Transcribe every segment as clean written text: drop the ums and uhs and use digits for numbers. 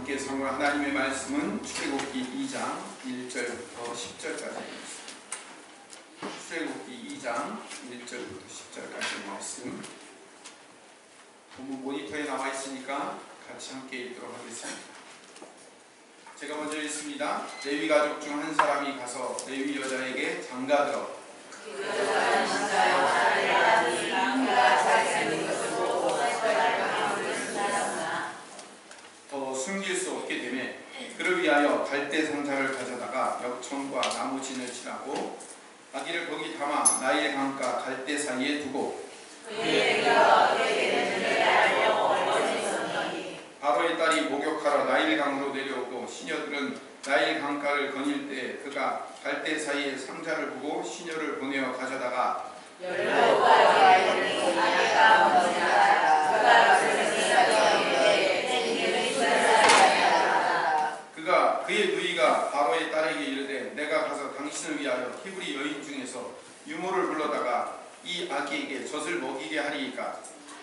함께 성공한 하나님의 말씀은 출애굽기 2장 1절부터 10절까지입니다. 출애굽기 2장 1절부터 10절까지의 말씀, 본문 모니터에 나와 있으니까 같이 함께 읽도록 하겠습니다. 제가 먼저 읽습니다. 레위 가족 중 한 사람이 가서 레위 여자에게 장가들어 그 여자는 진짜 여자의 남자가 잘생긴 것을 보고 마음을 쓴다였으나 더 숨길 수 없게 되매 그를 위하여 갈대 상자를 가져다가 역청과 나무진을 칠하고 아기를 거기 담아 나일 강가 갈대 사이에 두고 그의 애가 어떻게 되는지 알려고 얼마나 있었더니 바로의 딸이 목욕하러 나일 강으로 내려오고 시녀들은 나일 강가를 거닐 때 그가 갈대 사이에 상자를 보고 시녀를 보내어 가져다가 열로가 아이를 아내가 먼저라 그가 그가 그의 누이가 바로의 딸에게 이르되 내가 가서 당신을 위하여 히브리 여인 중에서 유모를 불러다가 이 아기에게 젖을 먹이게 하리이까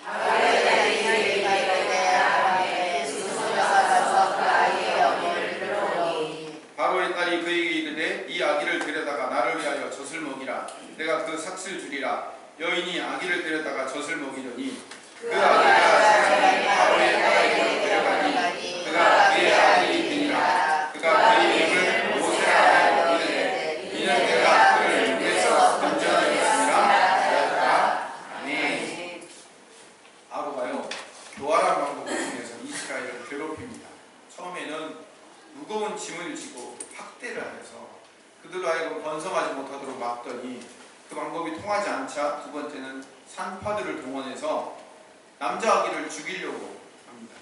바로의 딸이 그에게 이르되 아내의 수소녀가 가서 그 아이의 어머니를 불러오니 바로의 딸이 그에게 이르되 이 아기를 데려다가 나를 위하여 젖을 먹이라 내가 그 삭슬 주리라. 여인이 아기를 데려다가 젖을 먹이더니 그 아기가 자라니 바로의 딸에게로 데려가니 그가 그의 아들이 되니라. 그가 그의 이름을 모세라 하여 이르되 이는 내가 그를 눈에서 건져내었으니라 하였다. 아멘. 아로가요 교활한 방법을 통해서 이스라엘을 괴롭힙니다. 처음에는 무거운 짐을 지고 학대를 하여서 그들로 하여금 번성하지 못하도록 막더니 그 방법이 통하지 않자 두 번째는 산파들을 동원해서 남자 아기를 죽이려고 합니다.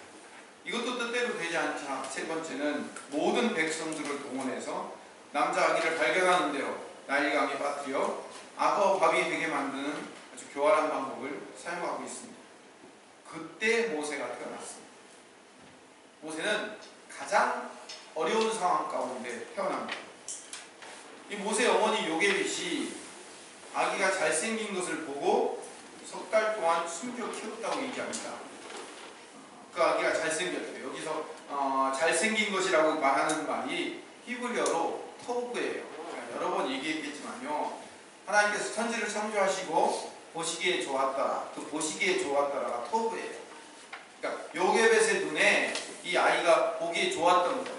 이것도 뜻대로 되지 않자 세 번째는 모든 백성들을 동원해서 남자 아기를 발견하는 대로 나일강에 빠뜨려 악어 밥이 되게 만드는 아주 교활한 방법을 사용하고 있습니다. 그때 모세가 태어났습니다. 모세는 가장 어려운 상황 가운데 태어납니다. 이 모세 어머니 요게벳이 아기가 잘생긴 것을 보고 석 달 동안 숨겨 키웠다고 얘기합니다. 그 아기가 잘생겼대요. 여기서 잘생긴 것이라고 말하는 말이 히브리어로 토브예요. 여러 번 얘기했겠지만요. 하나님께서 천지를 창조하시고 보시기에 좋았더라. 그 보시기에 좋았더라가 토브예요. 그러니까 요게벳의 눈에 이 아이가 보기에 좋았던 거예요.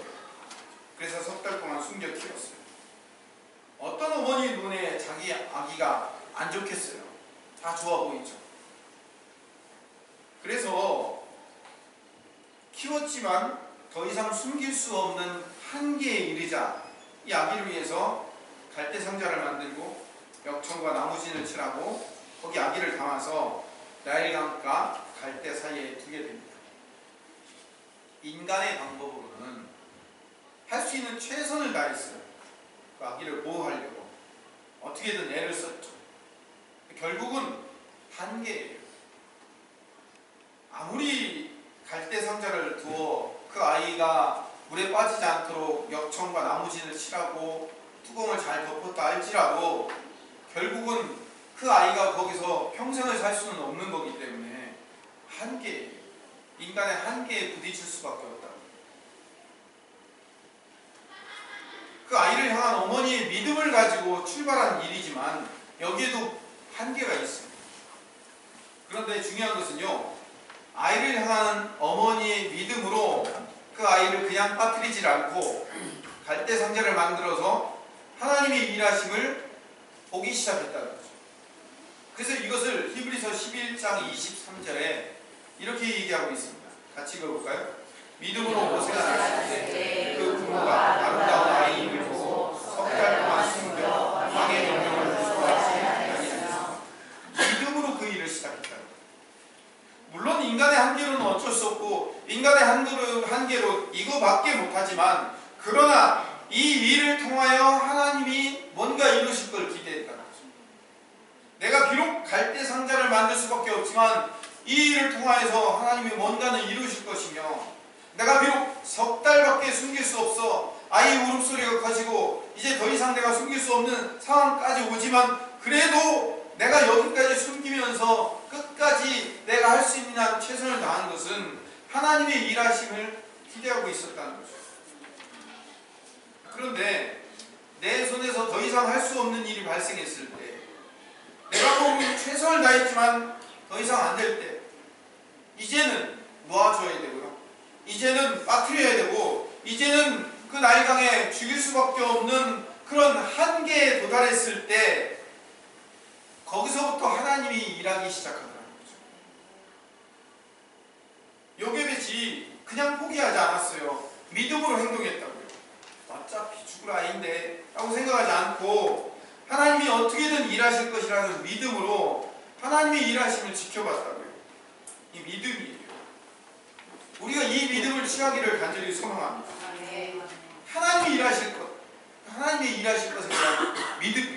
그래서 석 달 동안 숨겨 키웠어요. 어떤 어머니 눈에 자기 아기가 안 좋겠어요? 다 좋아 보이죠. 그래서 키웠지만 더 이상 숨길 수 없는 한계에 이르자 이 아기를 위해서 갈대 상자를 만들고 역청과 나무진을 칠하고 거기 아기를 담아서 나일강과 갈대 사이에 두게 됩니다. 인간의 방법으로는 할 수 있는 최선을 다했어요. 그 아기를 보호하려고 어떻게든 애를 썼죠. 결국은 한계예요. 아무리 갈대 상자를 두어 그 아이가 물에 빠지지 않도록 역청과 나무진을 칠하고 뚜껑을 잘 덮었다 할지라도 결국은 그 아이가 거기서 평생을 살 수는 없는 거기 때문에 한계예요. 인간의 한계에 부딪힐 수밖에 없다. 그 아이를 향한 어머니의 믿음을 가지고 출발한 일이지만 여기에도 한계가 있습니다. 그런데 중요한 것은요, 아이를 향한 어머니의 믿음으로 그 아이를 그냥 빠뜨리질 않고 갈대 상자를 만들어서 하나님의 일하심을 보기 시작했다는 거죠. 그래서 이것을 히브리서 11장 23절에 이렇게 얘기하고 있습니다. 같이 읽어볼까요? 믿음으로 모세가 낳았을 때 그 부모가 아름다운 아이임을 보고 석 달 동안 숨겨 왕의 명령을 무서워하지 아니하였으나 믿음으로 그 일을 시작했다. 물론 인간의 한계로는 어쩔 수 없고 인간의 한계로 이거밖에 못하지만 그러나 이 일을 통하여 하나님이 뭔가 이루실 걸 기대했다는 거죠. 내가 비록 갈대 상자를 만들 수밖에 없지만 이 일을 통하여서 하나님이 뭔가는 이루실 것이며 내가 비록 석 달밖에 숨길 수 없어 아이 울음소리가 커지고 이제 더 이상 내가 숨길 수 없는 상황까지 오지만 그래도 내가 여기까지 숨기면서 끝까지 내가 할 수 있는 한 최선을 다하는 것은 하나님의 일하심을 기대하고 있었다는 거죠. 그런데 내 손에서 더 이상 할 수 없는 일이 발생했을 때, 내가 몸이 최선을 다했지만 더 이상 안 될 때, 이제는 놓아줘야 되고요. 이제는 빠뜨려야 되고, 이제는 그 나일강에 죽일 수밖에 없는 그런 한계에 도달했을 때, 거기서부터 하나님이 일하기 시작하더라는 거죠. 요게벳이 그냥 포기하지 않았어요. 믿음으로 행동했다고요. 어차피 죽을 아이인데 라고 생각하지 않고 하나님이 어떻게든 일하실 것이라는 믿음으로 하나님의 일하심을 지켜봤다고요. 이 믿음이에요. 우리가 이 믿음을 취하기를 간절히 소망합니다. 하나님이 일하실 것, 하나님이 일하실 것에 대한 믿음이에요.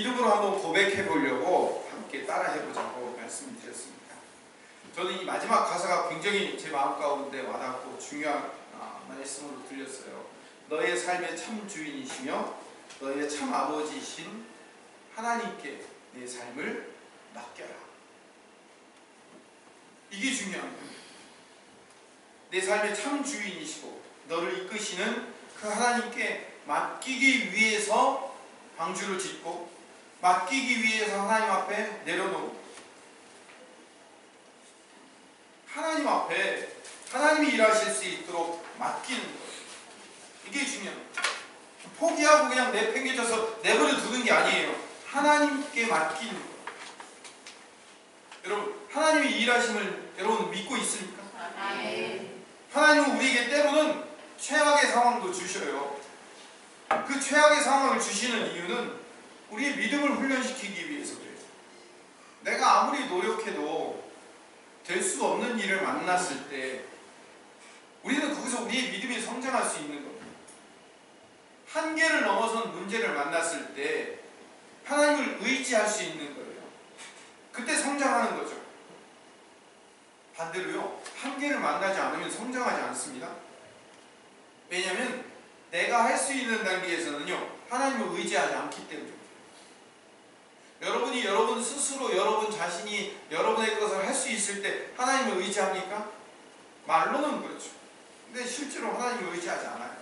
믿음으로 한번 고백해 보려고 함께 따라 해보자고 말씀드렸습니다. 저는 이 마지막 가사가 굉장히 제 마음 가운데 와닿고 중요한 말씀으로 들렸어요. 너의 삶의 참 주인이시며 너의 참 아버지이신 하나님께 내 삶을 맡겨라. 이게 중요한 거예요. 내 삶의 참 주인이시고 너를 이끄시는 그 하나님께 맡기기 위해서 방주를 짓고 맡기기 위해서 하나님 앞에 내려놓고 하나님 앞에 하나님이 일하실 수 있도록 맡기는 거예요. 이게 중요해요. 포기하고 그냥 내팽개쳐서 내버려 두는 게 아니에요. 하나님께 맡기는 거예요. 여러분, 하나님이 일하심을 여러분 믿고 있습니까? 하나님은 우리에게 때로는 최악의 상황도 주셔요. 그 최악의 상황을 주시는 이유는 우리의 믿음을 훈련시키기 위해서 그래요. 내가 아무리 노력해도 될 수 없는 일을 만났을 때 우리는 거기서 우리의 믿음이 성장할 수 있는 겁니다. 한계를 넘어선 문제를 만났을 때 하나님을 의지할 수 있는 거예요. 그때 성장하는 거죠. 반대로요, 한계를 만나지 않으면 성장하지 않습니다. 왜냐하면 내가 할 수 있는 단계에서는요 하나님을 의지하지 않기 때문입니다. 여러분이 여러분 스스로 여러분 자신이 여러분의 것을 할 수 있을 때 하나님을 의지합니까? 말로는 그렇죠. 근데 실제로 하나님을 의지하지 않아요.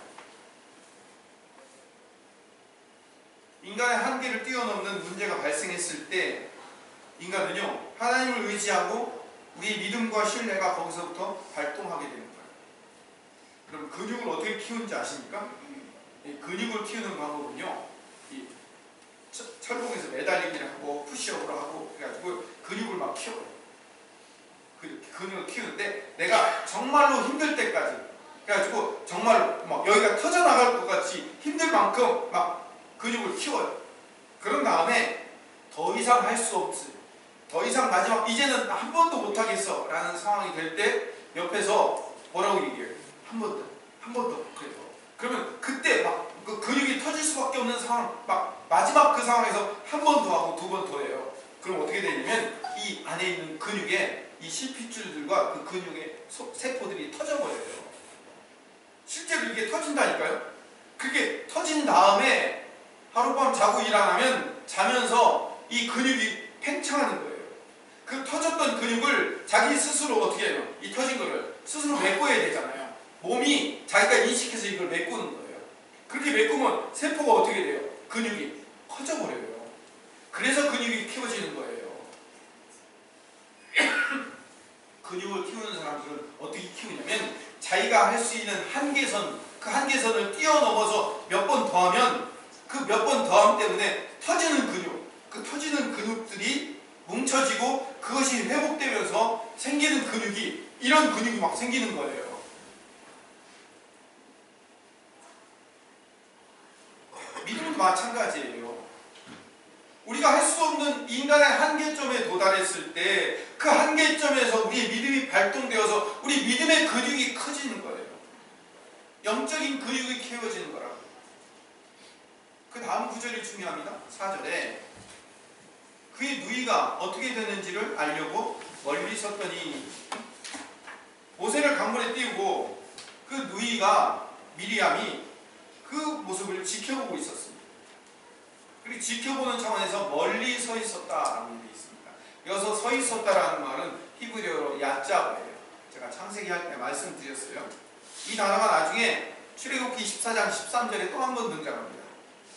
인간의 한계를 뛰어넘는 문제가 발생했을 때 인간은요 하나님을 의지하고 우리의 믿음과 신뢰가 거기서부터 발동하게 되는 거예요. 그럼 근육을 어떻게 키우는지 아십니까? 이 근육을 키우는 방법은요 이 철봉에서 매달리기를 하고 푸시업을 하고 그래가지고 근육을 막 키워요. 근육을 키우는데 내가 정말로 힘들 때까지 그래가지고 정말 막 여기가 터져나갈 것 같이 힘들 만큼 막 근육을 키워요. 그런 다음에 더 이상 할 수 없어요. 더 이상 마지막 이제는 한 번도 못하겠어 라는 상황이 될 때 옆에서 뭐라고 얘기해요? 한 번 더 그래요. 그러면 그때 막 그 근육이 터질 수밖에 없는 상황, 막 마지막 그 상황에서 한 번 더 하고 두 번 더 해요. 그럼 어떻게 되냐면 이 안에 있는 근육에 이 실핏줄들과 그 근육의 세포들이 터져버려요. 실제로 이게 터진다니까요. 그게 터진 다음에 하룻밤 자고 일어나면 자면서 이 근육이 팽창하는 거예요. 그 터졌던 근육을 자기 스스로 어떻게 해요? 이 터진 거를 스스로 메꿔야 되잖아요. 몸이 자기가 인식해서 이걸 메꾸는 거예요. 그렇게 메꾸면 세포가 어떻게 돼요? 근육이 커져버려요. 그래서 근육이 키워지는 거예요. 근육을 키우는 사람들은 어떻게 키우냐면 자기가 할 수 있는 한계선, 그 한계선을 뛰어넘어서 몇 번 더 하면 그 몇 번 더함 때문에 터지는 근육, 그 터지는 근육들이 뭉쳐지고 그것이 회복되면서 생기는 근육이 이런 근육이 막 생기는 거예요. 믿음도 마찬가지예요. 우리가 할 수 없는 인간의 한계점에 도달했을 때 그 한계점에서 우리의 믿음이 발동되어서 우리 믿음의 근육이 커지는 거예요. 영적인 근육이 키워지는 거라고. 그 다음 구절이 중요합니다. 4절에 그의 누이가 어떻게 되는지를 알려고 멀리 섰더니 모세를 강물에 띄우고 그 누이가 미리암이 그 모습을 지켜보고 있었습니다. 그리고 지켜보는 차원에서 멀리 서 있었다라고 되어 있습니다. 여기서 서 있었다라는 말은 히브리어로 야짜브예요. 제가 창세기 할 때 말씀드렸어요. 이 단어가 나중에 출애굽기 14장 13절에 또 한 번 등장합니다.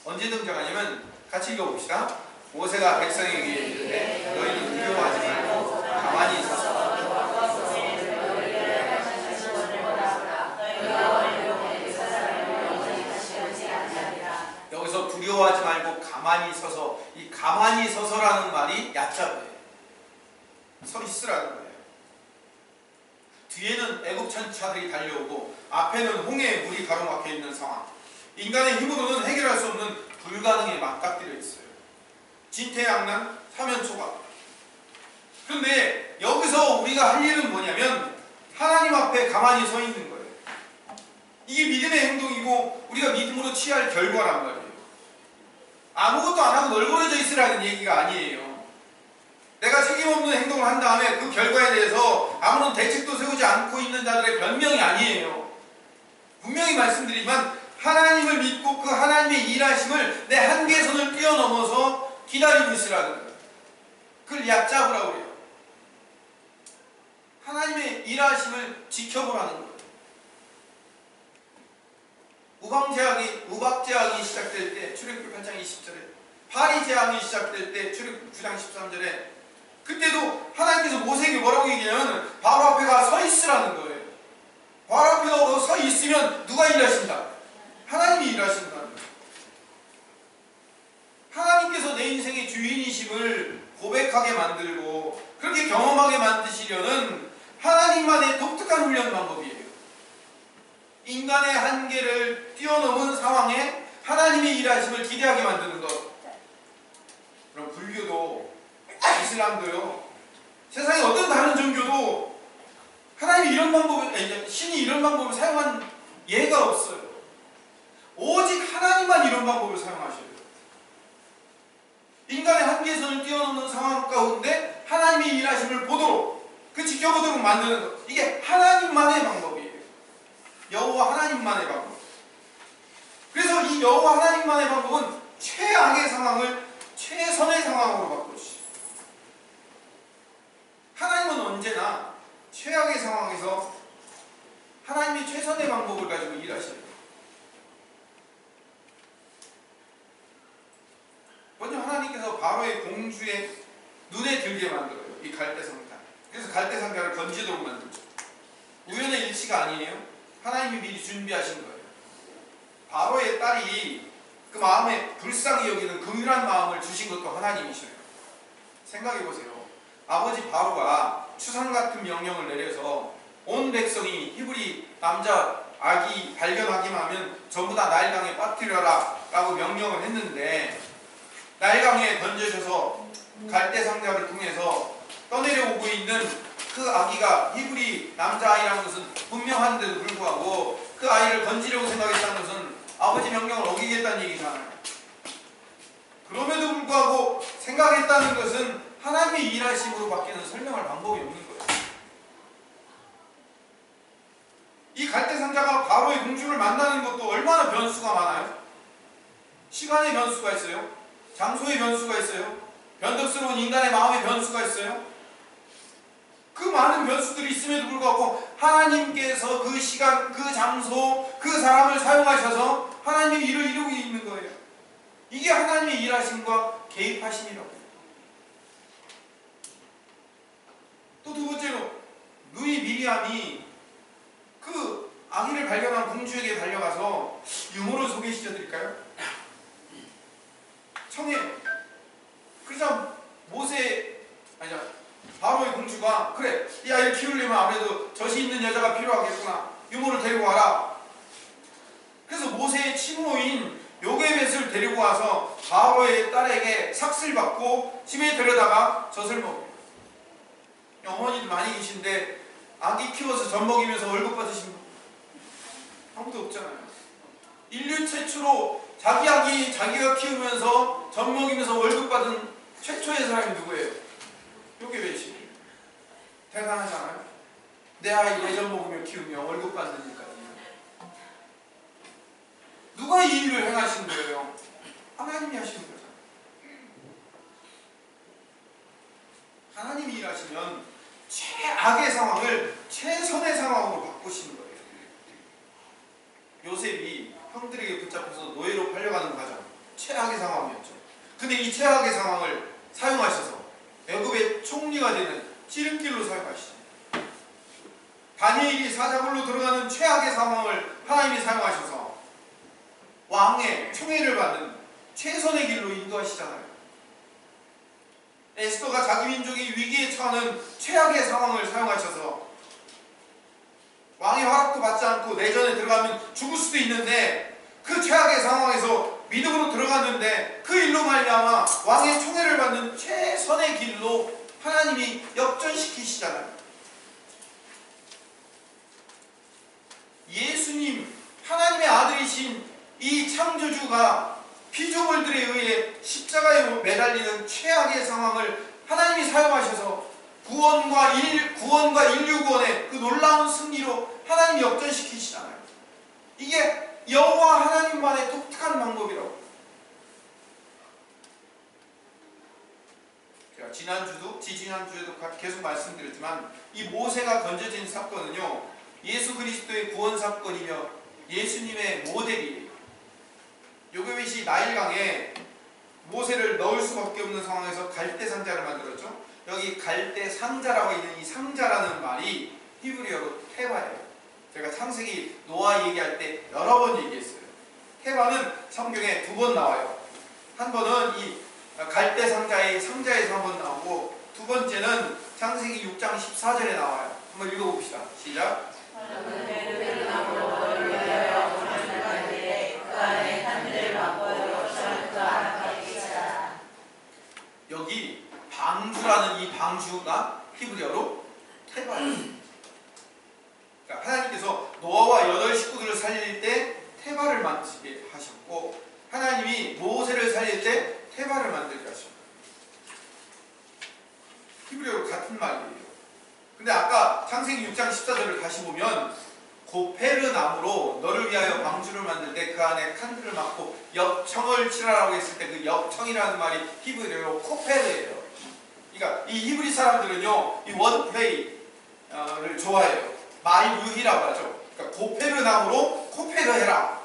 언제 등장하냐면 같이 읽어봅시다. 모세가 백성에게 이르되 너희는 두려워하지 말고 가만히 서서 여기서 두려워하지 말고 가만히 서서 이 가만히 서서라는 말이 야짜브예요. 서 있으라는 거예요. 뒤에는 애굽 천차들이 달려오고 앞에는 홍해의 물이 가로막혀 있는 상황. 인간의 힘으로는 해결할 수 없는 불가능에 맞닥뜨려 있어요. 진퇴양난, 사면초가. 그런데 여기서 우리가 할 일은 뭐냐면 하나님 앞에 가만히 서 있는 거예요. 이게 믿음의 행동이고 우리가 믿음으로 취할 결과란 말이에요. 아무것도 안 하고 널브러져 있으라는 얘기가 아니에요. 내가 책임 없는 행동을 한 다음에 그 결과에 대해서 아무런 대책도 세우지 않고 있는 자들의 변명이 아니에요. 분명히 말씀드리지만 하나님을 믿고 그 하나님의 일하심을 내 한계선을 뛰어넘어서 기다리고 있으라는 거예요. 그걸 얕잡으라고 그래요. 하나님의 일하심을 지켜보라는 거예요. 우박제약이 시작될 때 출애굽기 8장 20절에 파리제약이 시작될 때 출애굽기 9장 13절에 그때도 하나님께서 모세에게 뭐라고 얘기하냐면 바로 앞에 가 서 있으라는 거예요. 바로 앞에 가서 서 있으면 누가 일하신다? 하나님이 일하신다는 거예요. 하나님께서 내 인생의 주인이심을 고백하게 만들고 그렇게 경험하게 만드시려는 하나님만의 독특한 훈련 방법이에요. 인간의 한계를 뛰어넘은 상황에 하나님의 일하심을 기대하게 만드는 것. 그럼 불교도 이슬람도요. 세상에 어떤 다른 종교도 하나님이 이런 방법을, 신이 이런 방법을 사용한 예가 없어요. 오직 하나님만 이런 방법을 사용하셔요. 인간의 한계선을 뛰어넘는 상황 가운데 하나님의 일하심을 보도록, 지켜보도록 만드는 것. 이게 하나님만의 방법이에요. 여호와 하나님만의 방법. 그래서 이 여호와 하나님만의 방법은 최악의 상황을 최선의 상황으로 바꾸시죠. 하나님은 언제나 최악의 상황에서 하나님이 최선의 방법을 가지고 일하셔요. 먼저 하나님께서 바로의 공주의 눈에 들게 만들어요. 이 갈대상자. 그래서 갈대상자를 건지도록 만들죠. 우연의 일치가 아니에요. 하나님이 미리 준비하신 거예요. 바로의 딸이 그 마음에 불쌍히 여기는 긍휼한 마음을 주신 것도 하나님이셔요. 생각해보세요. 아버지 바로가 추상 같은 명령을 내려서 온 백성이 히브리 남자 아기 발견하기만 하면 전부 다 나일강에 빠뜨려라 라고 명령을 했는데 나일강에 던져져서 갈대상자를 통해서 떠내려오고 있는 그 아기가 히브리 남자아이라는 것은 분명한데도 불구하고 그 아이를 건지려고 생각했다는 것은 아버지 명령을 어기겠다는 얘기잖아요. 그럼에도 불구하고 생각했다는 것은 하나님의 일하심으로 밖에는 설명할 방법이 없는 거예요. 이 갈대상자가 바로의 공주를 만나는 것도 얼마나 변수가 많아요? 시간의 변수가 있어요. 장소의 변수가 있어요. 변덕스러운 인간의 마음의 변수가 있어요. 그 많은 변수들이 있음에도 불구하고 하나님께서 그 시간, 그 장소, 그 사람을 사용하셔서 하나님의 일을 이루고 있는 거예요. 이게 하나님의 일하심과 개입하심이라고 해요. 또 두 번째로 누이 미리암이 그 아기를 발견한 공주에게 달려가서 유머를 소개시켜 드릴까요? 청해. 그러자 바로의 공주가 그래, 이 아이를 키우려면 아무래도 젖이 있는 여자가 필요하겠구나. 유모를 데리고 와라. 그래서 모세의 친모인 요게벳을 데리고 와서 바로의 딸에게 삭슬 받고 집에 데려다가 젖을 먹여요. 어머니들 많이 계신데 아기 키워서 젖 먹이면서 월급 받으신 분 아무도 없잖아요. 인류 최초로 자기 아기 자기가 키우면서 젖 먹이면서 월급 받은 최초의 사람이 누구예요? 요게벳이. 대단하잖아요. 내 아이 내 젖 먹으며 키우며 월급 받으니까. 누가 이 일을 행하신 거예요? 하나님이 하시는 거죠. 하나님이 일하시면 최악의 상황을 최선의 상황으로 바꾸시는 거예요. 요셉이 형들에게 붙잡혀서 노예로 팔려가는 과정, 최악의 상황이었죠. 근데 이 최악의 상황을 사용하셔서 애굽의 총리가 되는 지름길로 사용하시죠. 다니엘이 사자굴로 들어가는 최악의 상황을 하나님이 사용하셔서 왕의 총애를 받는 최선의 길로 인도하시잖아요. 에스더가 자기 민족이 위기에 처하는 최악의 상황을 사용하셔서 왕의 허락도 받지 않고 내전에 들어가면 죽을 수도 있는데 그 최악의 상황에서 믿음으로 들어갔는데 그 일로 말미암아 왕의 총애를 받는 최선의 길로 하나님이 역전시키시잖아요. 예수님, 하나님의 아들이신 이 창조주가 피조물들에 의해 십자가에 매달리는 최악의 상황을 하나님이 사용하셔서 구원과 인류 구원의 그 놀라운 승리로 하나님이 역전시키시잖아요. 이게 여호와 하나님만의 독특한 방법이라고. 제가 지난주에도 계속 말씀드렸지만 이 모세가 건져진 사건은요, 예수 그리스도의 구원 사건이며 예수님의 모델이에요. 요괴벳이 나일강에 모세를 넣을 수밖에 없는 상황에서 갈대 상자를 만들었죠. 여기 갈대 상자라고 있는 이 상자라는 말이 히브리어로 테바예요. 제가 창세기 노아 얘기할 때 여러 번 얘기했어요. 테바는 성경에 2번 나와요. 한 번은 이 갈대 상자에서 한 번 나오고, 두 번째는 창세기 6장 14절에 나와요. 한번 읽어봅시다. 시작. 여기 방주라는 이 방주가 히브리어로 테바예요. 그러니까 하나님께서 노아와 8 식구들을 살릴 때 테바를 만들게 하셨고, 하나님이 모세를 살릴 때 테바를 만들게 하셨고, 히브리어로 같은 말이에요. 근데 아까 창세기 6장 14절을 다시 보면 고페르 나무로 너를 위하여 방주를 만들 때 그 안에 칸들을 막고 역청을 칠하라고 했을 때 그 역청이라는 말이 히브리어로 코페르예요. 그러니까 이 히브리 사람들은요, 이 워드플레이를 좋아해요. 말 유희라고 하죠. 그러니까 고페르 나무로 코페르 해라,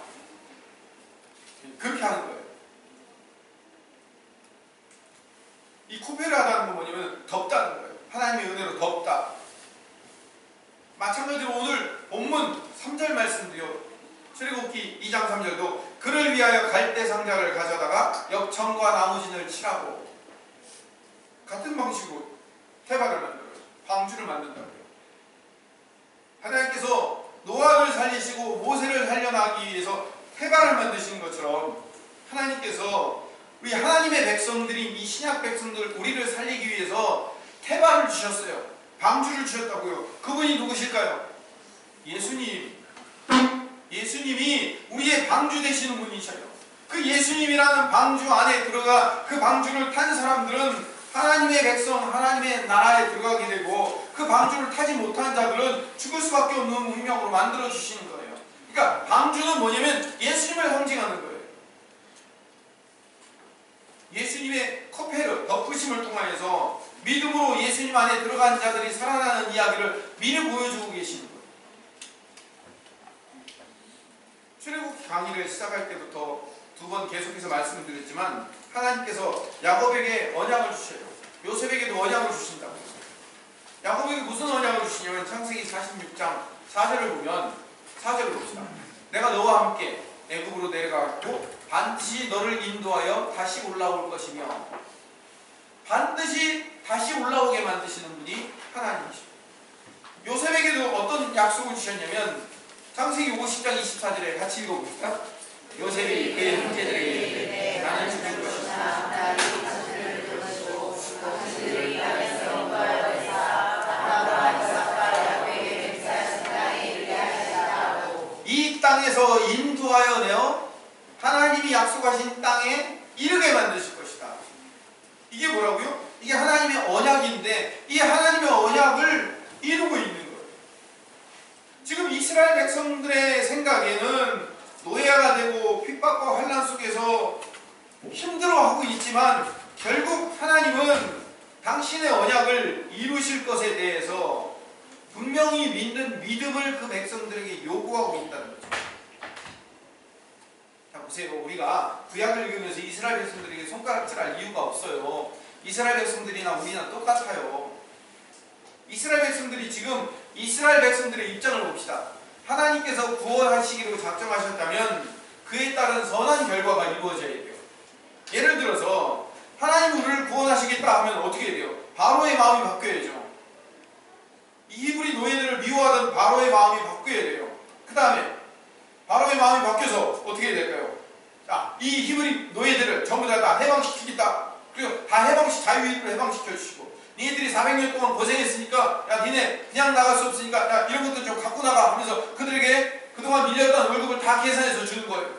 그렇게 하는 거예요. 이 코페르 하다는 건 뭐냐면 덮다는 거예요. 하나님의 은혜로 덮다. 마찬가지로 오늘 본문 3절 말씀도요, 출애굽기 2장 3절도 그를 위하여 갈대 상자를 가져다가 역청과 나무진을 칠하고, 같은 방식으로 테바를 만들어요. 방주를 만든다고요. 하나님께서 노아를 살리시고 모세를 살려나가기 위해서 테바를 만드시는 것처럼 하나님께서 우리 하나님의 백성들인 이 신약 백성들, 우리를 살리기 위해서 테바를 주셨어요. 방주를 주셨다고요. 그분이 누구실까요? 예수님이 우리의 방주 되시는 분이셔요. 그 예수님이라는 방주 안에 들어가 그 방주를 탄 사람들은 하나님의 백성, 하나님의 나라에 들어가게 되고, 그 방주를 타지 못한 자들은 죽을 수밖에 없는 운명으로 만들어 주시는 거예요. 그러니까 방주는 뭐냐면 예수님을 상징하는 거예요. 예수님의 코페르, 덮으심을 통하여서 믿음으로 예수님 안에 들어간 자들이 살아나는 이야기를 미리 보여주고 계시는 거예요. 출애굽기 강의를 시작할 때부터 2번 계속해서 말씀드렸지만, 하나님께서 야곱에게 언약을 주셔요. 요셉에게도 언약을 주신다고. 야곱에게 무슨 언약을 주시냐면 창세기 46장 4절을 보면, 4절을 봅시다. 내가 너와 함께 애굽으로 내려가고 반드시 너를 인도하여 다시 올라올 것이며, 반드시 다시 올라오게 만드시는 분이 하나님이십니다. 요셉에게도 어떤 약속을 주셨냐면 창세기 50장 24절에 같이 읽어봅시다. 요셉이 그의 형제들에게 이르되 나는 죽을 것이다. 이 땅에서 인도하여 내어 하나님이 약속하신 땅에 이르게 만드실 것이다. 이게 뭐라고요? 이게 하나님의 언약인데, 이 하나님의 언약을 이루고 있는 거예요. 지금 이스라엘 백성들의 생각에는 노예가 되고 핍박과 환난 속에서 힘들어하고 있지만, 결국 하나님은 당신의 언약을 이루실 것에 대해서 분명히 믿는 믿음을 그 백성들에게 요구하고 있다는 거죠. 자, 보세요. 우리가 구약을 읽으면서 이스라엘 백성들에게 손가락질할 이유가 없어요. 이스라엘 백성들이나 우리나 똑같아요. 이스라엘 백성들이 지금 이스라엘 백성들의 입장을 봅시다. 하나님께서 구원하시기로 작정하셨다면 그에 따른 선한 결과가 이루어져야 돼요. 예를 들어서 하나님 우리를 구원하시겠다 하면 어떻게 돼요? 바로의 마음이 바뀌어야죠. 이 히브리 노예들을 미워하던 바로의 마음이 바뀌어야 돼요. 그 다음에 바로의 마음이 바뀌어서 어떻게 될까요? 자, 이 히브리 노예들을 전부 다 해방시키겠다. 그리고 다 자유인으로 해방시켜 주시고, 니네들이 400년 동안 고생했으니까 야 니네 그냥 나갈 수 없으니까 야 이런 것도 좀 갖고 나가 하면서 그들에게 그동안 밀렸던 월급을 다 계산해서 주는 거예요.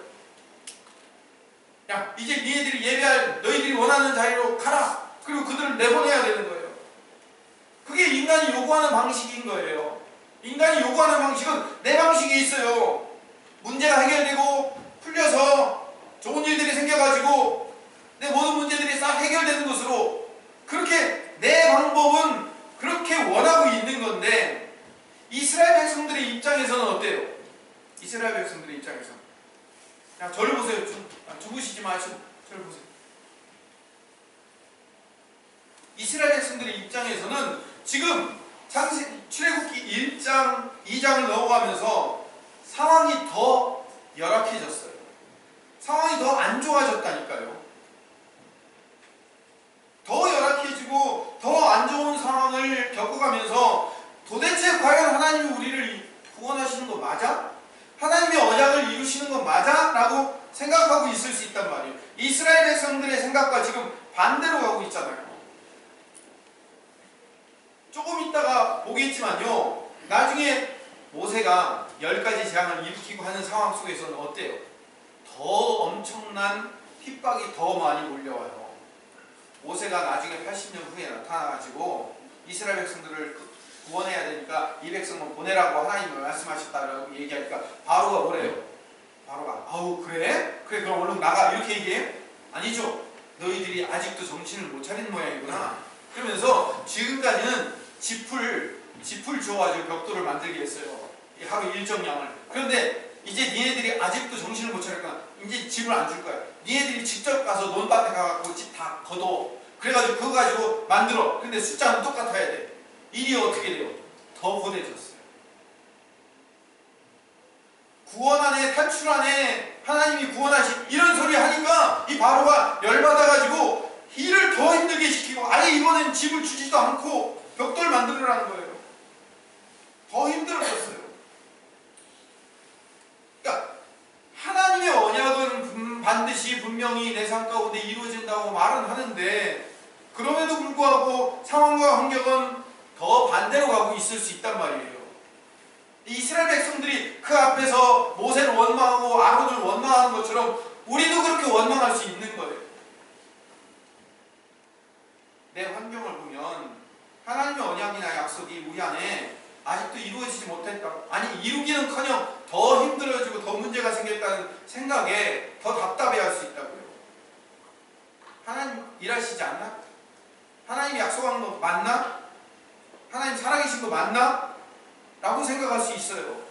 야, 이제 니네들이 예배할 너희들이 원하는 자리로 가라. 그리고 그들을 내보내야 되는 거예요. 그게 인간이 요구하는 방식인 거예요. 인간이 요구하는 방식은 내 방식이 있어요. 문제가 해결되고 풀려서 좋은 일들이 생겨가지고 내 모든 문제들이 싹 해결되는 것으로, 그렇게 내 방법은 그렇게 원하고 있는 건데, 이스라엘 백성들의 입장에서는 어때요? 이스라엘 백성들의 입장에서, 야, 저를 보세요. 죽으시지 마시고 저를 보세요. 이스라엘 백성들의 입장에서는 지금 출애굽기 1장, 2장을 넘어가면서 상황이 더 열악해졌어요. 상황이 더 안 좋아졌다니까요. 더 열악해지고 더 안 좋은 상황을 겪어가면서 도대체 과연 하나님이 우리를 구원하시는 거 맞아? 하나님의 언약을 이루시는 거 맞아? 라고 생각하고 있을 수 있단 말이에요. 이스라엘 백성들의 생각과 지금 반대로 가고 있잖아요. 조금 있다가 보겠지만요, 나중에 모세가 10가지 재앙을 일으키고 하는 상황 속에서는 어때요? 더 엄청난 핍박이 더 많이 몰려와요. 모세가 나중에 80년 후에 나타나가지고 이스라엘 백성들을 구원해야 되니까 이 백성은 보내라고 하나님이 말씀하셨다라고 얘기하니까 바로가 뭐래요? 바로가 아우 그래? 그래 그럼 얼른 나가, 이렇게 얘기해? 아니죠. 너희들이 아직도 정신을 못 차리는 모양이구나. 그러면서 지금까지는 짚을 주어가지고 벽돌을 만들게 했어요. 하루 일정량을. 그런데 이제 니네들이 아직도 정신을 못 차릴까? 이제 집을 안 줄 거야. 니네들이 직접 가서 논밭에 가갖고 집 다 걷어. 그래가지고 그거 가지고 만들어. 근데 숫자는 똑같아야 돼. 일이 어떻게 돼요? 더 고대졌어요. 구원하네, 탈출하네, 하나님이 구원하시, 이런 소리 하니까 이 바로가 열받아가지고 일을 더 힘들게 시키고, 아예 이번엔 집을 주지도 않고 벽돌 만들으라는 거예요. 더 힘들어졌어요. 그러니까 하나님의 언약은 반드시 분명히 내 삶 가운데 이루어진다고 말은 하는데, 그럼에도 불구하고 상황과 환경은 더 반대로 가고 있을 수 있단 말이에요. 이스라엘 백성들이 그 앞에서 모세를 원망하고 아론을 원망하는 것처럼 우리도 그렇게 원망할 수 있는 거예요. 내 환경을 보면 하나님의 언약이나 약속이 우리 안에 아직도 이루어지지 못했다, 아니 이루기는커녕 더 힘들어지고 더 문제가 생겼다는 생각에 더 답답해할 수 있다고요. 하나님 일하시지 않나? 하나님이 약속한 거 맞나? 하나님 살아계신 거 맞나? 라고 생각할 수 있어요.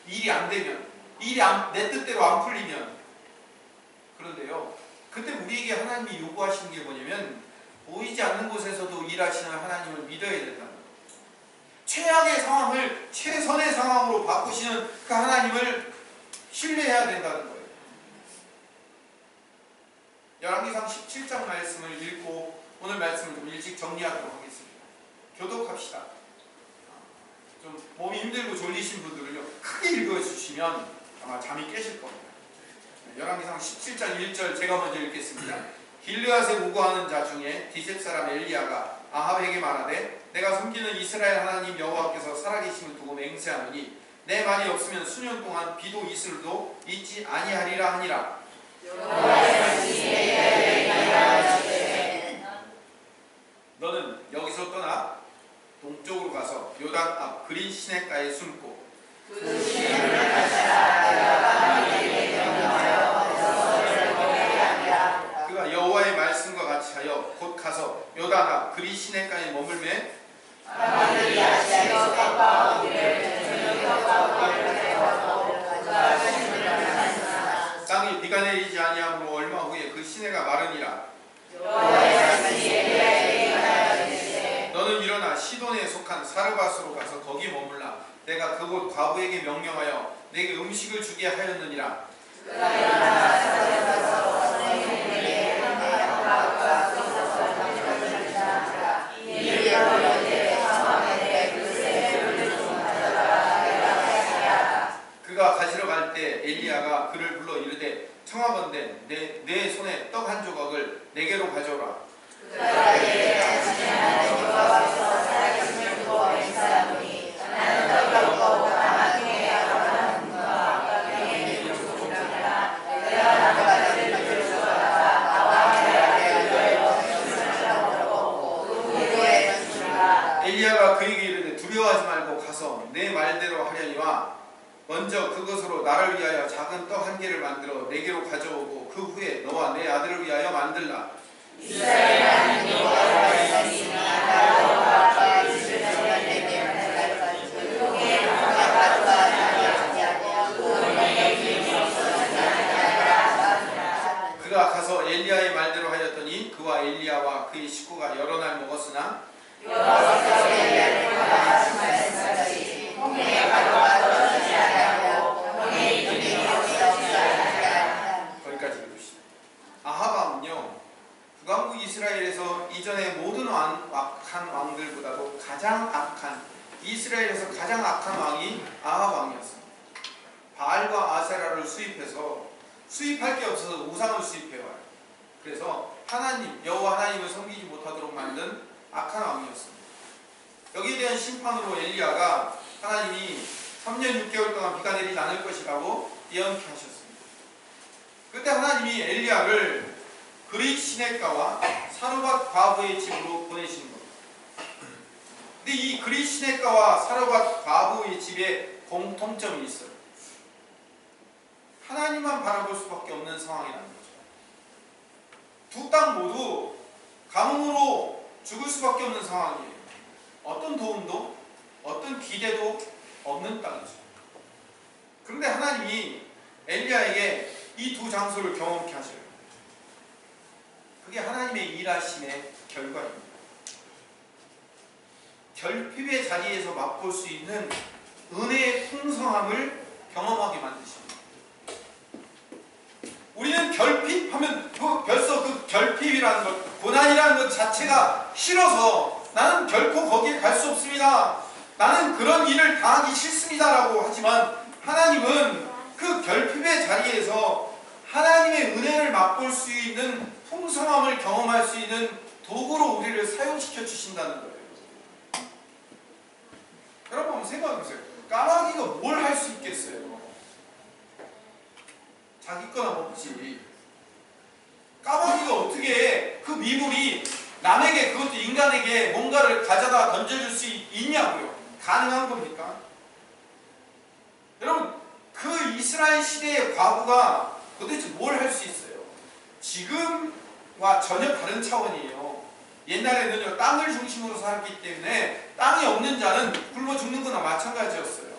일이 안 되면, 일이 내 뜻대로 안 풀리면. 그런데요, 그때 우리에게 하나님이 요구하시는 게 뭐냐면, 보이지 않는 곳에서도 일하시는 하나님을 믿어야 된다는 거예요. 최악의 상황을 최선의 상황으로 바꾸시는 그 하나님을 신뢰해야 된다는 거예요. 열왕기상 17장 말씀을 읽고 오늘 말씀을 좀 일찍 정리하도록 하겠습니다. 교독합시다. 좀 몸이 힘들고 졸리신 분들은요, 크게 읽어주시면 아마 잠이 깨실 겁니다. 열왕기상 17장 1절 제가 먼저 읽겠습니다. 길르앗에 우거하는 자 중에 디셉 사람 엘리야가 아합에게 말하되, 내가 섬기는 이스라엘 하나님 여호와께서 살아계심을 두고 맹세하노니 내 말이 없으면 수년 동안 비도 이슬도 있지 아니하리라 하니라. 너는 여기서 떠나 동쪽으로 가서 요단 앞 그린 시냇가에 숨고 그 시내를 가시라. 그가 여호와의 말씀과 같이 하여 곧 가서 요단 앞 그린 시냇가에 머물매 땅이 비가 내리지 아니하므로 얼마 후에 그 시내가 마르니라. 너는 일어나 시돈에 속한 사르밧으로 가서 거기 머물라. 내가 그곳 과부에게 명령하여 내게 음식을 주게 하였느니라. 그가 가지러 갈 때 엘리야가 그를 불러 이르되, 청하건대 내 손에 떡 한 조각을 내게로 가져오라. 먼저 그것으로 나를 위하여 작은 떡 한 개를 만들어 내게로 가져오고 그 후에 너와 내 아들을 위하여 만들라. 이스라엘 하나님 여호와가 말씀하시니 나와 이스라엘 내게 말하기를 그의 가져와 나를 하고 그의 길이 없어지지 아니하리라. 그가 가서 엘리야의 말대로 하였더니 그와 엘리야와 그의 식구가 여러 날 먹었으나 여호와께서 엘리야를 말씀하셨으니 홍해의 가루가 떨어지지 아니하고 홍해의 길이 없어지지 아니하리라. 거기까지 읽읍시다. 아합 왕은요, 북왕국 이스라엘에서 이전의 모든 악한 왕들보다도 가장 악한, 이스라엘에서 가장 악한 왕이 아합 왕이었습니다. 바알과 아세라를 수입할 게 없어서 우상을 수입해와요. 그래서 여호와 하나님을 섬기지 못하도록 만든 악한 왕이었습니다. 여기에 대한 심판으로 엘리야가 하나님이 3년 6개월 동안 비가 내리지 않을 것이라고 예언케 하셨습니다. 그때 하나님이 엘리야를 그릿 시냇가와 사르밧 과부의 집으로 보내신 겁니다. 근데 이 그릿 시냇가와 사르밧 과부의 집에 공통점이 있어요. 하나님만 바라볼 수밖에 없는 상황이라는 거죠. 두 땅 모두 가뭄으로 죽을 수밖에 없는 상황이에요. 어떤 도움도 어떤 기대도 없는 땅이죠. 그런데 하나님이 엘리야에게 이 두 장소를 경험케 하셔요. 그게 하나님의 일하심의 결과입니다. 결핍의 자리에서 맛볼 수 있는 은혜의 풍성함을 경험하게 만드십니다. 우리는 결핍하면 벌써 그 결핍이라는 것, 고난이라는 것 자체가 싫어서 나는 결코 거기에 갈 수 없습니다. 나는 그런 일을 당하기 싫습니다라고 하지만 하나님은 그 결핍의 자리에서 하나님의 은혜를 맛볼 수 있는 풍성함을 경험할 수 있는 도구로 우리를 사용시켜 주신다는 거예요. 여러분 한번 생각해보세요. 까마귀가 뭘 할 수 있겠어요? 자기 거나 먹지. 까마귀가 어떻게 그 미물이 남에게, 그것도 인간에게 뭔가를 가져다 던져줄 수 있냐고요? 가능한 겁니까? 여러분, 그 이스라엘 시대의 과부가 도대체 뭘 할 수 있어요? 지금과 전혀 다른 차원이에요. 옛날에는요, 땅을 중심으로 살았기 때문에 땅이 없는 자는 굶어 죽는 거나 마찬가지였어요.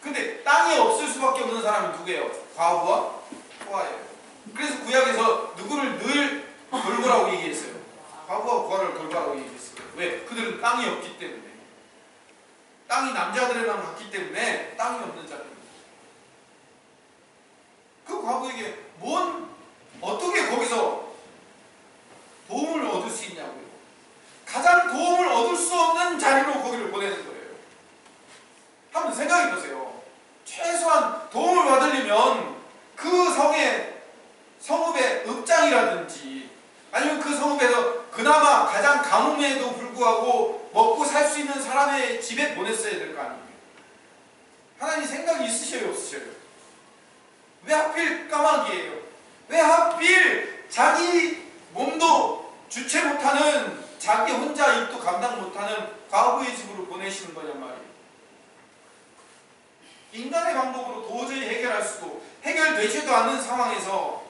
근데 땅이 없을 수밖에 없는 사람이 누구예요? 과부와 부하예요. 그래서 구약에서 누구를 늘 돌보라고 얘기했어요? 과부와 부하를 돌보라고 얘기했어요. 왜? 그들은 땅이 없기 때문에. 땅이 남자들에만 갔기 때문에 땅이 없는 자들입니다. 그 과부에게 어떻게 거기서 도움을 얻을 수 있냐고요. 가장 도움을 얻을 수 없는 자리로 거기를 보내는 거예요. 한번 생각해 보세요. 최소한 도움을 받으려면 그 성읍의 읍장이라든지 아니면 그 성읍에서 그나마 가장 가뭄에도 불구하고 먹고 살 수 있는 사람의 집에 보냈어야 될 거 아니에요. 하나님 생각이 있으셔요, 없으셔요? 왜 하필 까마귀예요? 왜 하필 자기 몸도 주체 못하는, 자기 혼자 입도 감당 못하는 과부의 집으로 보내시는 거냔 말이에요. 인간의 방법으로 도저히 해결되지도 않는 상황에서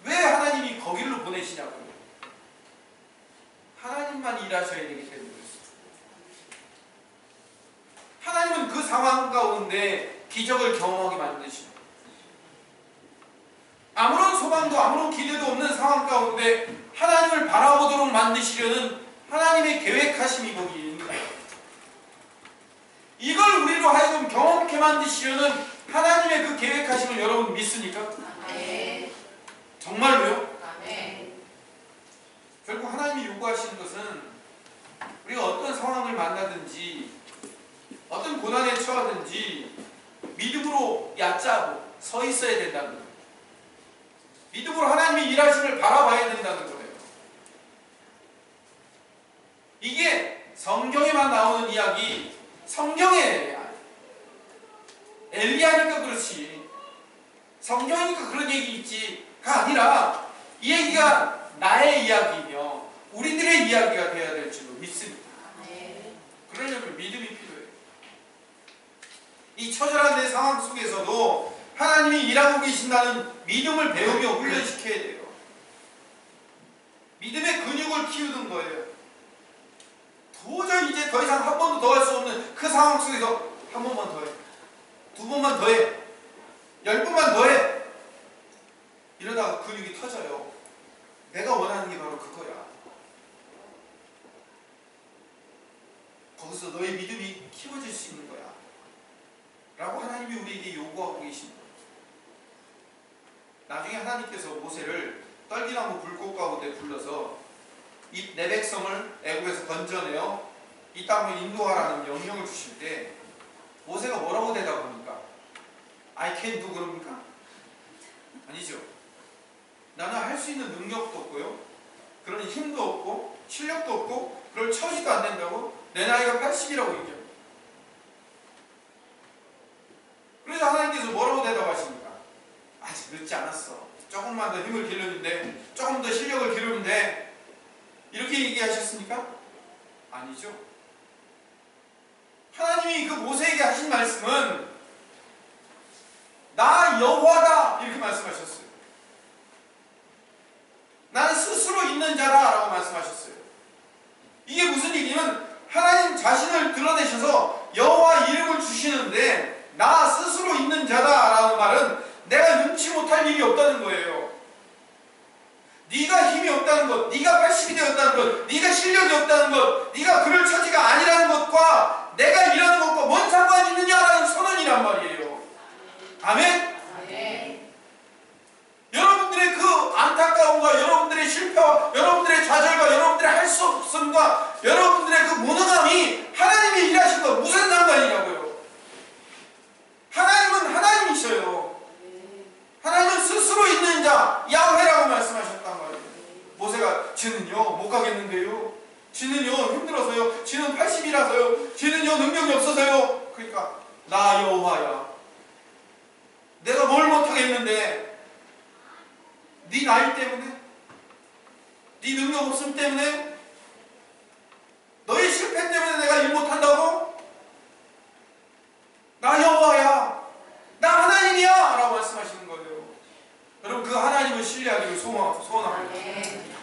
왜 하나님이 거길로 보내시냐고요. 하나님만 일하셔야 되기 때문에 그렇습니다. 하나님은 그 상황 가운데 기적을 경험하게 만드십니다. 아무런 소망도 아무런 기대도 없는 상황 가운데 하나님을 바라보도록 만드시려는 하나님의 계획하심이 거기에 있는 거예요. 이걸 우리로 하여금 경험케 만드시려는 하나님의 그 계획하심을 여러분 믿습니까? 네. 정말로요? 네. 결국 하나님이 요구하시는 것은 우리가 어떤 상황을 만나든지 어떤 고난에 처하든지 믿음으로 얕잡고 서 있어야 된다는 거예요. 믿음으로 하나님의 일하심을 바라봐야 된다는 거예요. 이게 성경에만 나오는 이야기, 성경에 엘리야니까 그렇지, 성경이니까 그런 얘기 있지가 아니라 이 얘기가 나의 이야기이며 우리들의 이야기가 되어야 될 줄로 믿습니다. 네. 그러려면 믿음이 필요해요. 이 처절한 내 상황 속에서도 하나님이 일하고 계신다는 믿음을 배우며 훈련시켜야 돼요. 믿음의 근육을 키우는 거예요. 도저히 이제 더 이상 한 번도 더 할 수 없는 그 상황 속에서 한 번만 더 해. 두 번만 더 해. 10번만 더 해. 이러다가 근육이 터져요. 내가 원하는 게 바로 그거야. 거기서 너의 믿음이 키워질 수 있는 거야. 라고 하나님이 우리에게 요구하고 계십니다. 나중에 하나님께서 모세를 떨기나무 불꽃 가운데 불러서 이 내 백성을 애굽에서 건져내어 이 땅으로 인도하라는 명령을 주실 때 모세가 뭐라고 대답합니까? I can do 그럽니까? 아니죠. 나는 할 수 있는 능력도 없고요. 그런 힘도 없고 실력도 없고 그럴 처지도 안 된다고 내 나이가 80이라고 얘기합니다. 그래서 하나님께서 뭐라고 대답하십니까? 아직 늦지 않았어. 조금만 더 힘을 기르면 돼. 조금 더 실력을 기르면 돼. 이렇게 얘기하셨습니까? 아니죠. 하나님이 그 모세에게 하신 말씀은 나 여호와다 이렇게 말씀하셨어요. 나는 스스로 있는 자다 라고 말씀하셨어요. 이게 무슨 얘기냐면 하나님 자신을 드러내셔서 여호와 이름을 주시는데 나 스스로 있는 자다 라는 말은 내가 눈치 못할 일이 없다는 거예요. 네가 힘이 없다는 것, 네가 80이 되었다는 것, 네가 실력이 없다는 것, 네가 그럴 처지가 아니라는 것과 내가 일하는 것과 뭔 상관이 있느냐라는 선언이란 말이에요. 아멘? 아멘. 여러분들의 그 안타까움과 여러분들의 실패와 여러분들의 좌절과 여러분들의 할 수 없음과 여러분들의 그 무능함이 하나님이 일하신 것 무슨 상관이냐고요. 하나님은 하나님이셔요. 하나님은 스스로 있는 자 야훼라고 말씀하셨단 말이에요. 모세가 쟤는요 못 가겠는데요. 쟤는요 힘들어서요. 쟤는 80이라서요. 쟤는요 능력이 없어서요. 그러니까 나 여호와야. 내가 뭘 못하겠는데 네 나이 때문에 네 능력 없음 때문에 너의 실패 때문에 내가 일 못한다고? 나 여호와야. 나 하나님이야 라고 말씀하시는 거예요. 여러분 그 하나님을 신뢰하기를 소원합니다.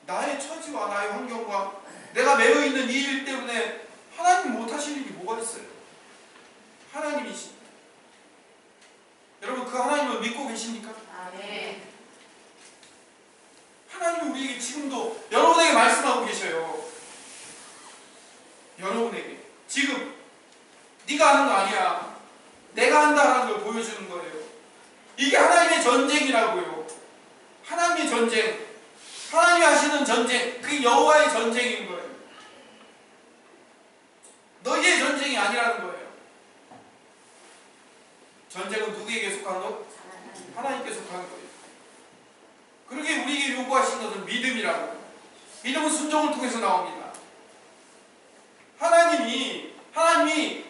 나의 처지와 나의 환경과 내가 매여 있는 이 일 때문에 하나님 못하실 일이 뭐가 있어요? 하나님이십니다. 여러분 그 하나님을 믿고 계십니까? 아멘. 하나님이 우리에게 지금도 여러분에게 말씀하고 계셔요. 여러분에게 지금 네가 하는 거 아니야. 내가 한다라는 걸 보여주는 거예요. 이게 하나님의 전쟁이라고요. 하나님의 전쟁, 하나님이 하시는 전쟁, 그게 여호와의 전쟁인 거예요. 너희의 전쟁이 아니라는 거예요. 전쟁은 누구에게 속한 것? 하나님께 속한 거예요. 그러게 우리에게 요구하신 것은 믿음이라고. 믿음은 순종을 통해서 나옵니다. 하나님이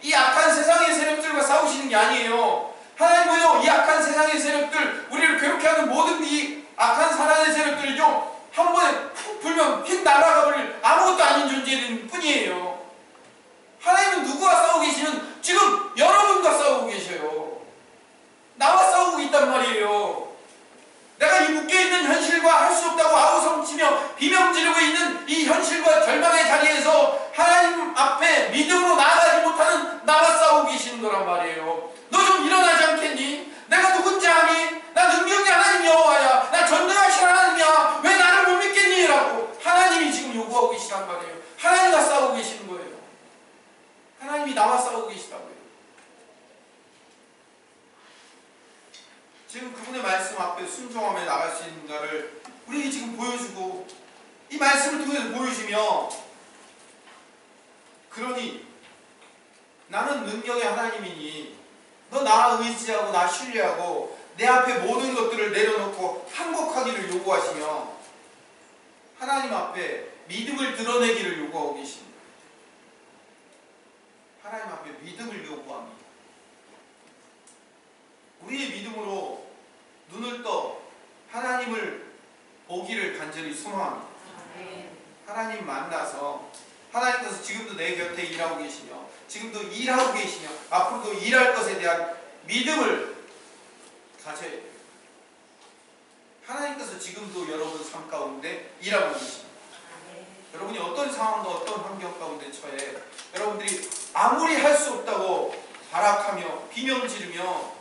이 악한 세상의 세력들과 싸우시는 게 아니에요. 하나님은요 이 악한 세상의 세력들, 우리를 괴롭게 하는 모든 이 악한 사단의 세력들을요 한 번에 푹 불면 휙 날아가 버릴 아무것도 아닌 존재일 뿐이에요. 하나님은 누구와 싸우고 계시면 지금 여러분과 싸우고 계셔요. 나와 싸우고 있단 말이에요. 내가 이 묶여있는 현실과 할 수 없다고 아우성치며 비명 지르고 있는 이 현실과 절망의 자리에서 하나님 앞에 믿음으로 나아가지 못하는 나와 싸우고 계시는 거란 말이에요. 너 좀 일어나지 않겠니? 내가 누군지 아니? 나 능력이 하나님 여호와야. 나 전능하신 하나님이야. 왜 나를 못 믿겠니? 라고 하나님이 지금 요구하고 계시단 말이에요. 하나님과 싸우고 계시는 거예요. 하나님이 나와 싸우고 계시다고요. 지금 그분의 말씀 앞에 순종하며 나갈 수 있는가를 우리에게 지금 보여주고 이 말씀을 통해서 보여주며, 그러니 나는 능력의 하나님이니 너 나 의지하고 나 신뢰하고 내 앞에 모든 것들을 내려놓고 항복하기를 요구하시며 하나님 앞에 믿음을 드러내기를 요구하고 계십니다. 하나님 앞에 믿음을 요구합니다. 우리의 믿음으로 눈을 떠 하나님을 보기를 간절히 소망합니다. 하나님 만나서 하나님께서 지금도 내 곁에 일하고 계시며 지금도 일하고 계시며 앞으로도 일할 것에 대한 믿음을 가져야 돼요. 하나님께서 지금도 여러분 삶 가운데 일하고 계십니다. 여러분이 어떤 상황과 어떤 환경 가운데 처해 여러분들이 아무리 할 수 없다고 발악하며 비명 지르며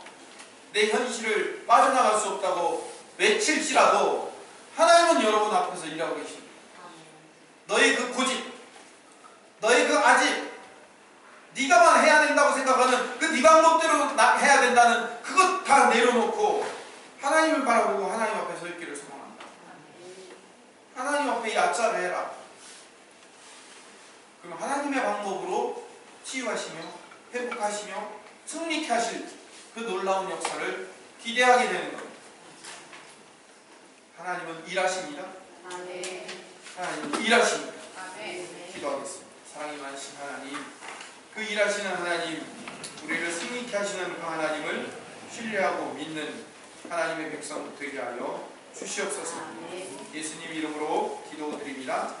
내 현실을 빠져나갈 수 없다고 외칠지라도 하나님은 여러분 앞에서 일하고 계십니다. 너의 그 고집, 너의 그 아집, 네가만 해야 된다고 생각하는 그 네 방법대로 해야 된다는 그것 다 내려놓고 하나님을 바라보고 하나님 앞에 서 있기를 소망합니다. 하나님 앞에 이 아짜를 해라. 그럼 하나님의 방법으로 치유하시며 회복하시며 승리케 하실 그 놀라운 역사를 기대하게 되는 겁니다. 하나님은 일하십니다. 하나님은 일하십니다. 기도하겠습니다. 사랑이 많으신 하나님, 그 일하시는 하나님, 우리를 승리케 하시는 그 하나님을 신뢰하고 믿는 하나님의 백성 되게 하여 주시옵소서. 예수님 이름으로 기도드립니다.